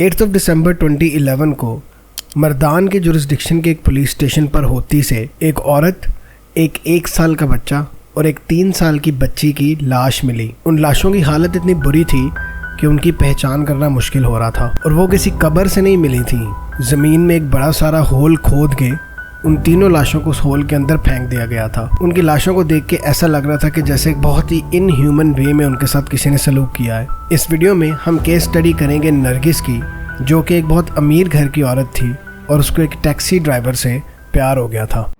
8 दिसंबर 2011 को मर्दान के जुरिस्डिक्शन के एक पुलिस स्टेशन पर होती से एक औरत, एक 1 साल का बच्चा और एक 3 साल की बच्ची की लाश मिली। उन लाशों की हालत इतनी बुरी थी कि उनकी पहचान करना मुश्किल हो रहा था और वो किसी कब्र से नहीं मिली थी। ज़मीन में एक बड़ा सारा होल खोद के उन तीनों लाशों को उस होल के अंदर फेंक दिया गया था। उनकी लाशों को देख के ऐसा लग रहा था कि जैसे बहुत ही इनह्यूमन वे में उनके साथ किसी ने सलूक किया है। इस वीडियो में हम केस स्टडी करेंगे नरगिस की, जो कि एक बहुत अमीर घर की औरत थी और उसको एक टैक्सी ड्राइवर से प्यार हो गया था।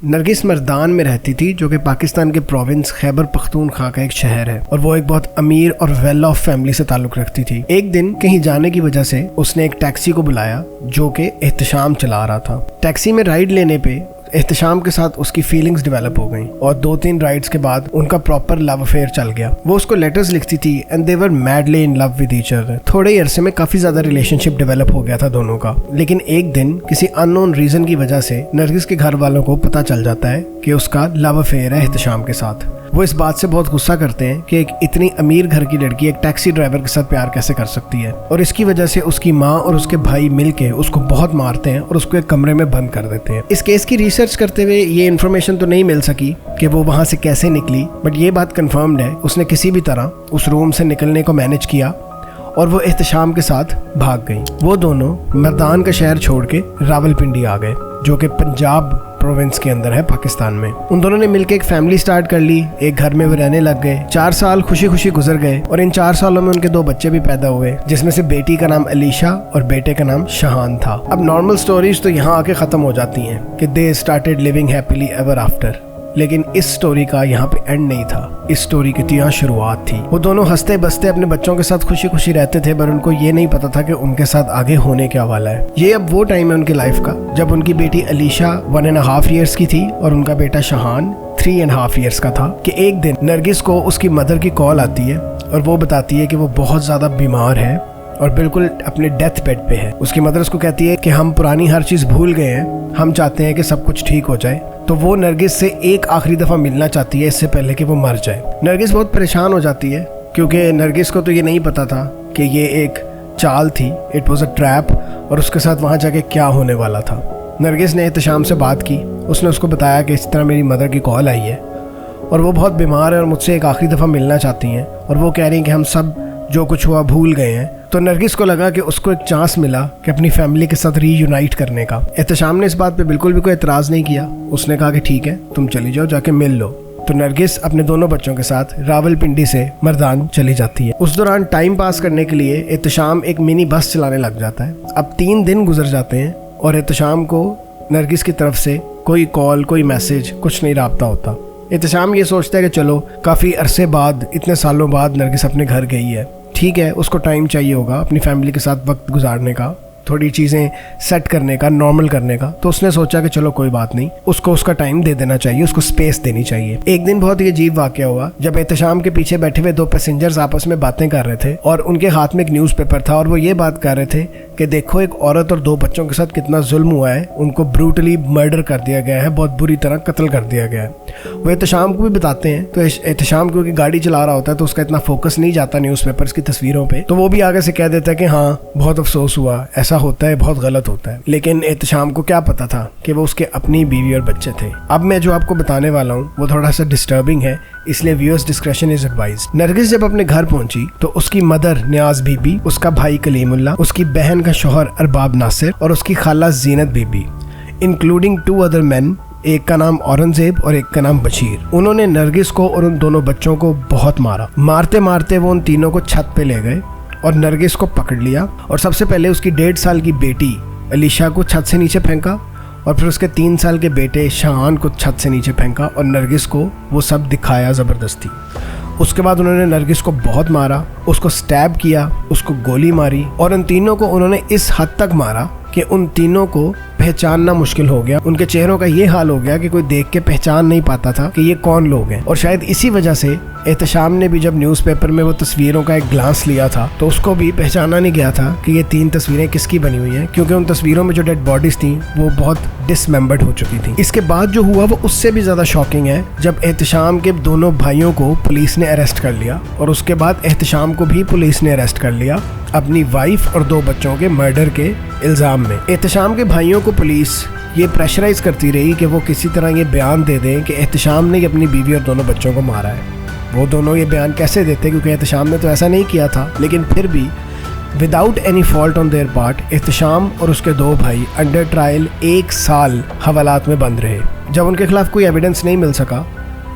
नरगिस मर्दान में रहती थी, जो कि पाकिस्तान के प्रोविंस खैबर पख्तूनख्वा का एक शहर है और वो एक बहुत अमीर और वेल ऑफ फैमिली से ताल्लुक रखती थी। एक दिन कहीं जाने की वजह से उसने एक टैक्सी को बुलाया जो कि एहतशाम चला रहा था। टैक्सी में राइड लेने पे एहतशाम के साथ उसकी फीलिंग्स डेवलप हो गई और 2-3 राइड्स के बाद उनका प्रॉपर लव अफेयर चल गया। वो उसको लेटर्स लिखती थी and they were madly in love with each other. थोड़े ही अरसे में काफी ज्यादा रिलेशनशिप डेवलप हो गया था दोनों का। लेकिन एक दिन किसी अननोन रीजन की वजह से नरगिस के घर वालों को पता चल जाता है कि उसका लव अफेयर है एहतशाम के साथ। वो इस बात से बहुत गुस्सा करते हैं कि एक इतनी अमीर घर की लड़की एक टैक्सी ड्राइवर के साथ प्यार कैसे कर सकती है, और इसकी वजह से उसकी माँ और उसके भाई मिलके उसको बहुत मारते हैं और उसको एक कमरे में बंद कर देते हैं। इस केस की रिसर्च करते हुए ये इन्फॉर्मेशन तो नहीं मिल सकी कि वो वहाँ से कैसे निकली, बट ये बात कन्फर्म्ड है उसने किसी भी तरह उस रूम से निकलने को मैनेज किया और वो एहतशाम के साथ भाग गई। वो दोनों मर्दान का शहर छोड़ के रावलपिंडी आ गए, जो कि पंजाब प्रोविंस के अंदर है पाकिस्तान में। उन दोनों ने मिलकर एक फैमिली स्टार्ट कर ली। एक घर में वो रहने लग गए। 4 साल खुशी खुशी गुजर गए और इन 4 सालों में उनके 2 बच्चे भी पैदा हुए, जिसमें से बेटी का नाम अलीशा और बेटे का नाम शहान था। अब नॉर्मल स्टोरीज तो यहाँ आके खत्म हो जाती हैं कि they started living happily ever after, लेकिन इस स्टोरी का यहाँ पे एंड नहीं था। इस स्टोरी की तो यहाँ शुरुआत थी। वो दोनों हंसते बसते अपने बच्चों के साथ खुशी खुशी रहते थे, पर उनको ये नहीं पता था कि उनके साथ आगे होने क्या वाला है। ये अब वो टाइम है उनकी लाइफ का जब उनकी बेटी अलीशा 1.5 ईयर्स की थी और उनका बेटा शहान 3.5 ईयर्स का था कि एक दिन नरगिस को उसकी मदर की कॉल आती है और वो बताती है कि वो बहुत ज़्यादा बीमार है और बिल्कुल अपने डेथ बेड पे है। उसकी मदर उसको कहती है कि हम पुरानी हर चीज़ भूल गए हैं, हम चाहते हैं कि सब कुछ ठीक हो जाए। तो वो नरगिस से एक आखिरी दफ़ा मिलना चाहती है इससे पहले कि वो मर जाए। नरगिस बहुत परेशान हो जाती है क्योंकि नरगिस को तो ये नहीं पता था कि ये एक चाल थी, इट वॉज अ ट्रैप, और उसके साथ वहाँ जाके क्या होने वाला था। नरगिस ने एहतशाम से बात की। उसने उसको बताया कि इस तरह मेरी मदर की कॉल आई है और वो बहुत बीमार है और मुझसे एक आखिरी दफ़ा मिलना चाहती हैं और वो कह रही हैं कि हम सब जो कुछ हुआ भूल गए हैं। तो नरगिस को लगा कि उसको एक चांस मिला कि अपनी फैमिली के साथ रीयूनाइट करने का। एहतशाम ने इस बात पे बिल्कुल भी कोई एतराज़ नहीं किया। उसने कहा कि ठीक है, तुम चली जाओ, जाके मिल लो। तो नरगिस अपने दोनों बच्चों के साथ रावलपिंडी से मर्दान चली जाती है। उस दौरान टाइम पास करने के लिए एहतशाम एक मिनी बस चलाने लग जाता है। अब 3 दिन गुजर जाते हैं और एहतशाम को नरगिस की तरफ से कोई कॉल, कोई मैसेज, कुछ नहीं राब्ता होता। एहतशाम ये सोचता है कि चलो काफ़ी अरसे बाद, इतने सालों बाद नरगिस अपने घर गई है, ठीक है, उसको टाइम चाहिए होगा अपनी फैमिली के साथ वक्त गुजारने का, थोड़ी चीज़ें सेट करने का, नॉर्मल करने का। तो उसने सोचा कि चलो कोई बात नहीं, उसको उसका टाइम दे देना चाहिए, उसको स्पेस देनी चाहिए। एक दिन बहुत ही अजीब वाक़या हुआ जब एहतशाम के पीछे बैठे हुए 2 पैसेंजर्स आपस में बातें कर रहे थे और उनके हाथ में एक न्यूज़पेपर था और वो ये बात कर रहे थे कि देखो एक औरत और 2 बच्चों के साथ कितना जुल्म हुआ है, उनको ब्रूटली मर्डर कर दिया गया है, बहुत बुरी तरह कत्ल कर दिया गया है। वो एहतशाम को भी बताते हैं। तो एहतशाम क्योंकि गाड़ी चला रहा होता है तो उसका इतना फोकस नहीं जाता न्यूज़पेपर्स की तस्वीरों पे, तो वो भी आगे से कह देता है कि हाँ बहुत अफसोस हुआ, ऐसा होता है, बहुत गलत होता है। लेकिन एहतशाम को क्या पता था कि वो उसके अपनी बीवी और बच्चे थे। अब मैं जो आपको बताने वाला हूँ वो थोड़ा सा डिस्टर्बिंग है, इसलिए viewers discretion is advised. Nargis जब अपने घर पहुंची तो उसकी मदर नियाज बीबी, उसका भाई कलीमुल्लाह, उसकी बहन का शौहर अरबाब नासिर और उसकी खाला जीनत बीबी, इंक्लूडिंग 2 अदर मैन, एक का नाम औरंगजेब और एक का नाम बशीर, उन्होंने नरगिस को और उन दोनों बच्चों को बहुत मारा। मारते मारते वो उन तीनों को छत पे ले गए और नरगिस को पकड़ लिया और सबसे पहले उसकी 1.5 साल की बेटी अलीशा को छत से नीचे फेंका और फिर उसके 3 साल के बेटे शहान को छत से नीचे फेंका और नरगिस को वो सब दिखाया ज़बरदस्ती। उसके बाद उन्होंने नरगिस को बहुत मारा, उसको स्टैब किया, उसको गोली मारी और उन तीनों को उन्होंने इस हद तक मारा कि उन तीनों को पहचानना मुश्किल हो गया। उनके चेहरों का ये हाल हो गया कि कोई देख के पहचान नहीं पाता था कि ये कौन लोग हैं। और शायद इसी वजह से एहतशाम ने भी जब न्यूज़पेपर में वो तस्वीरों का एक ग्लांस लिया था तो उसको भी पहचाना नहीं गया था कि ये 3 तस्वीरें किसकी बनी हुई हैं, क्योंकि उन तस्वीरों में जो डेड बॉडीज थी वो बहुत डिसमेंबर्ड हो चुकी थी। इसके बाद जो हुआ वो उससे भी ज़्यादा शॉकिंग है, जब एहतशाम के दोनों भाइयों को पुलिस ने अरेस्ट कर लिया और उसके बाद एहतशाम को भी पुलिस ने अरेस्ट कर लिया अपनी वाइफ और 2 बच्चों के मर्डर के इल्ज़ाम में। एहतशाम के भाइयों को पुलिस ये प्रेशराइज करती रही कि वो किसी तरह ये बयान दे दें कि एहतशाम ने अपनी बीवी और दोनों बच्चों को मारा है। वो दोनों ये बयान कैसे देते, क्योंकि एहतशाम ने तो ऐसा नहीं किया था। लेकिन फिर भी without any fault on their part Ehtesham और उसके 2 भाई अंडर ट्रायल 1 साल हवालात में बंद रहे। जब उनके खिलाफ कोई एविडेंस नहीं मिल सका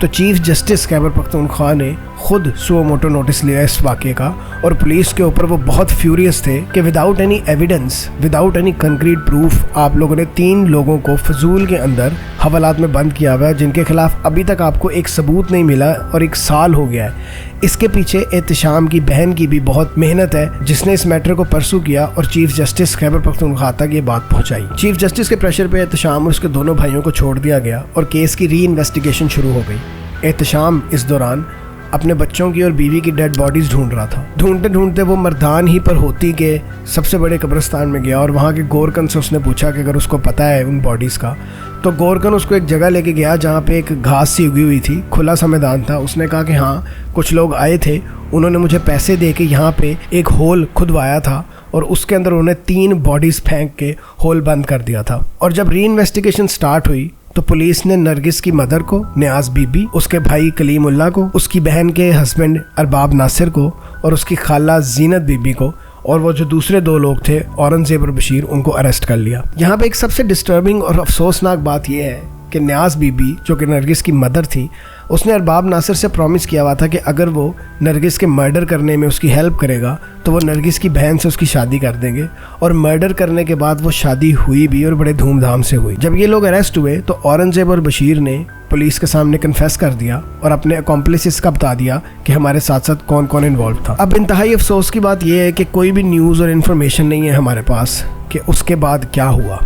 तो चीफ जस्टिस खैबर पख्तूनख्वा ने खुद सुओ मोटो नोटिस लिया इस वाक़े का, और पुलिस के ऊपर वो बहुत फ्यूरियस थे कि without any evidence, without any concrete proof आप लोगों ने 3 लोगों को फजूल के अंदर हवालात में बंद किया हुआ है, जिनके खिलाफ अभी तक आपको एक सबूत नहीं मिला और 1 साल हो गया है। इसके पीछे एहतशाम की बहन की भी बहुत मेहनत है, जिसने इस मैटर को परसू किया और चीफ जस्टिस खैबर पख्तूनख्वा तक ये बात पहुंचाई। चीफ जस्टिस के प्रेशर पे एहतशाम और उसके दोनों भाइयों को छोड़ दिया गया और केस की री इन्वेस्टिगेशन शुरू हो गई। एहतशाम इस दौरान अपने बच्चों की और बीवी की डेड बॉडीज़ ढूंढ रहा था। ढूंढते ढूंढते वो मर्दान ही पर होती के सबसे बड़े कब्रिस्तान में गया और वहाँ के गोरकन से उसने पूछा कि अगर उसको पता है उन बॉडीज़ का, तो गोरकन उसको एक जगह लेके गया जहाँ पे एक घास सी उगी हुई थी, खुला सा मैदान था। उसने कहा कि हाँ, कुछ लोग आए थे, उन्होंने मुझे पैसे दे के यहाँ पे एक होल खुदवाया था और उसके अंदर उन्होंने 3 बॉडीज़ फेंक के होल बंद कर दिया था। और जब री इन्वेस्टिगेशन स्टार्ट हुई तो पुलिस ने नरगिस की मदर को, नियाज बीबी, उसके भाई कलीमुल्लाह को, उसकी बहन के हस्बैंड अरबाब नासिर को और उसकी खाला जीनत बीबी को और वो जो दूसरे 2 लोग थे औरंगजेब और बशीर, उनको अरेस्ट कर लिया। यहाँ पे एक सबसे डिस्टर्बिंग और अफसोसनाक बात यह है कि नियाज बीबी जो कि नरगिस की मदर थी, उसने अरबाब नासिर से प्रॉमिस किया हुआ था कि अगर वो नरगिस के मर्डर करने में उसकी हेल्प करेगा तो वो नरगिस की बहन से उसकी शादी कर देंगे। और मर्डर करने के बाद वो शादी हुई भी और बड़े धूमधाम से हुई। जब ये लोग अरेस्ट हुए तो औरंगजेब और बशीर ने पुलिस के सामने कन्फेस कर दिया और अपने अकॉम्प्लिसेस का बता दिया कि हमारे साथ साथ कौन कौन इन्वॉल्व था। अब इंतहाई अफसोस की बात यह है कि कोई भी न्यूज़ और इन्फॉर्मेशन नहीं है हमारे पास कि उसके बाद क्या हुआ।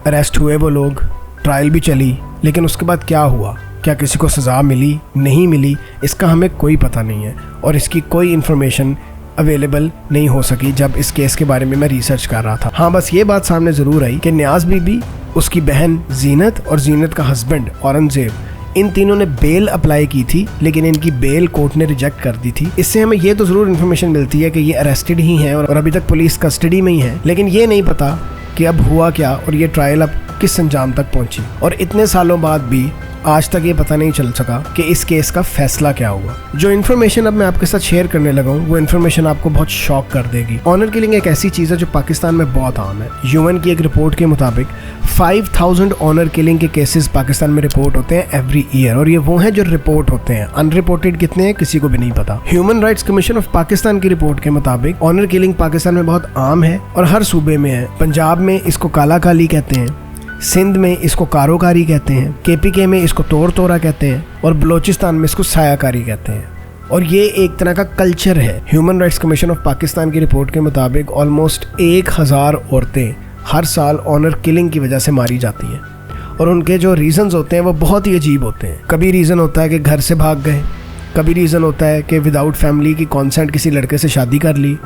अरेस्ट हुए वो लोग, ट्रायल भी चली, लेकिन उसके बाद क्या हुआ, क्या किसी को सज़ा मिली, नहीं मिली, इसका हमें कोई पता नहीं है और इसकी कोई इन्फॉर्मेशन अवेलेबल नहीं हो सकी जब इस केस के बारे में मैं रिसर्च कर रहा था। हाँ, बस ये बात सामने ज़रूर आई कि नियाज बीबी, उसकी बहन जीनत और जीनत का हस्बैंड औरंगजेब, इन तीनों ने बेल अप्लाई की थी, लेकिन इनकी बेल कोर्ट ने रिजेक्ट कर दी थी। इससे हमें ये तो ज़रूर इन्फॉर्मेशन मिलती है कि ये अरेस्टेड ही हैं और अभी तक पुलिस कस्टडी में ही हैं, लेकिन ये नहीं पता कि अब हुआ क्या और ये ट्रायल अब किस अंजाम तक पहुंची। और इतने सालों बाद भी आज तक ये पता नहीं चल सका कि इस केस का फैसला क्या हुआ। जो इन्फॉर्मेशन अब मैं आपके साथ शेयर करने लगा हूँ वो इन्फॉर्मेशन आपको बहुत शॉक कर देगी। ऑनर किलिंग एक ऐसी चीज़ है जो पाकिस्तान में बहुत आम है। यूएन की एक रिपोर्ट के मुताबिक 5000 ऑनर किलिंग के केसेस पाकिस्तान में रिपोर्ट होते हैं एवरी ईयर, और ये वो हैं जो रिपोर्ट होते हैं। अनरिपोर्टेड कितने हैं किसी को भी नहीं पता। Human rights commission of Pakistan की रिपोर्ट के मुताबिक ऑनर किलिंग पाकिस्तान में बहुत आम है और हर सूबे में है। पंजाब में इसको काला काली कहते हैं, सिंध में इसको कारोकारी कहते हैं, केपीके में इसको तोड़ तोड़ा कहते हैं और बलोचिस्तान में इसको सायाकारी कहते हैं। और ये एक तरह का कल्चर है। Human rights commission of Pakistan की रिपोर्ट के मुताबिक ऑलमोस्ट 1000 औरतें हर साल ऑनर किलिंग की वजह से मारी जाती हैं और उनके जो रीज़न्स होते हैं वो बहुत ही अजीब होते हैं। कभी रीज़न होता है कि घर से भाग गए, कभी रीज़न होता है कि विदाउट फैमिली की कॉन्सेंट किसी लड़के से शादी कर ली,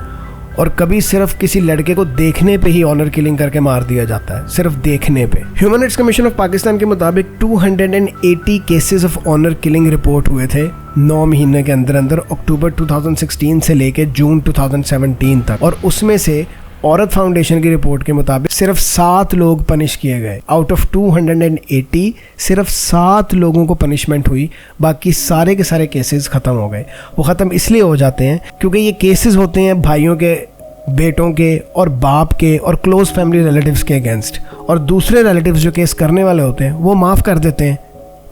और कभी सिर्फ किसी लड़के को देखने पे ही ऑनर किलिंग करके मार दिया जाता है, सिर्फ देखने पे। Human rights commission of Pakistan के मुताबिक 280 cases of honour killing report हुए थे 9 महीने के अंदर अंदर, अक्टूबर 2016 से लेके जून 2017 तक। और उसमें से औरत फाउंडेशन की रिपोर्ट के मुताबिक सिर्फ 7 लोग पनिश किए गए। आउट ऑफ 280 सिर्फ 7 लोगों को पनिशमेंट हुई, बाकी सारे के सारे केसेस ख़त्म हो गए। वो ख़त्म इसलिए हो जाते हैं क्योंकि ये केसेस होते हैं भाइयों के, बेटों के और बाप के और क्लोज फैमिली रिलेटिव्स के अगेंस्ट, और दूसरे रिलेटिव्स जो केस करने वाले होते हैं वो माफ़ कर देते हैं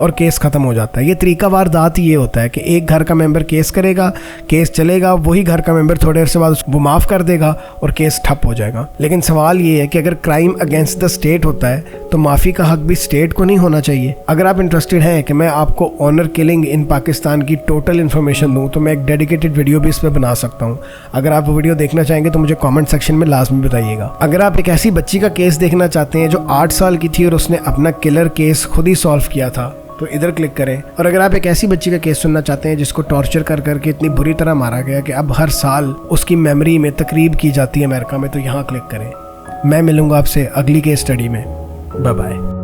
और केस खत्म हो जाता है। ये तरीका वारदात ये होता है कि एक घर का मेंबर केस करेगा, केस चलेगा, वही घर का मेंबर थोड़ी देर से बाद वो माफ़ कर देगा और केस ठप हो जाएगा। लेकिन सवाल ये है कि अगर क्राइम अगेंस्ट द स्टेट होता है तो माफ़ी का हक भी स्टेट को नहीं होना चाहिए। अगर आप इंटरेस्टेड हैं कि मैं आपको ऑनर किलिंग इन पाकिस्तान की टोटल इन्फॉर्मेशन दूँ तो मैं एक डेडिकेटेड वीडियो भी इस पर बना सकता हूँ। अगर आप वो वीडियो देखना चाहेंगे तो मुझे कमेंट सेक्शन में लाजमी बताइएगा। अगर आप एक ऐसी बच्ची का केस देखना चाहते हैं जो 8 साल की थी और उसने अपना किलर केस खुद ही सॉल्व किया था तो इधर क्लिक करें। और अगर आप एक ऐसी बच्ची का केस सुनना चाहते हैं जिसको टॉर्चर कर करके इतनी बुरी तरह मारा गया कि अब हर साल उसकी मेमोरी में तकरीब की जाती है अमेरिका में, तो यहाँ क्लिक करें। मैं मिलूंगा आपसे अगली केस स्टडी में। Bye bye.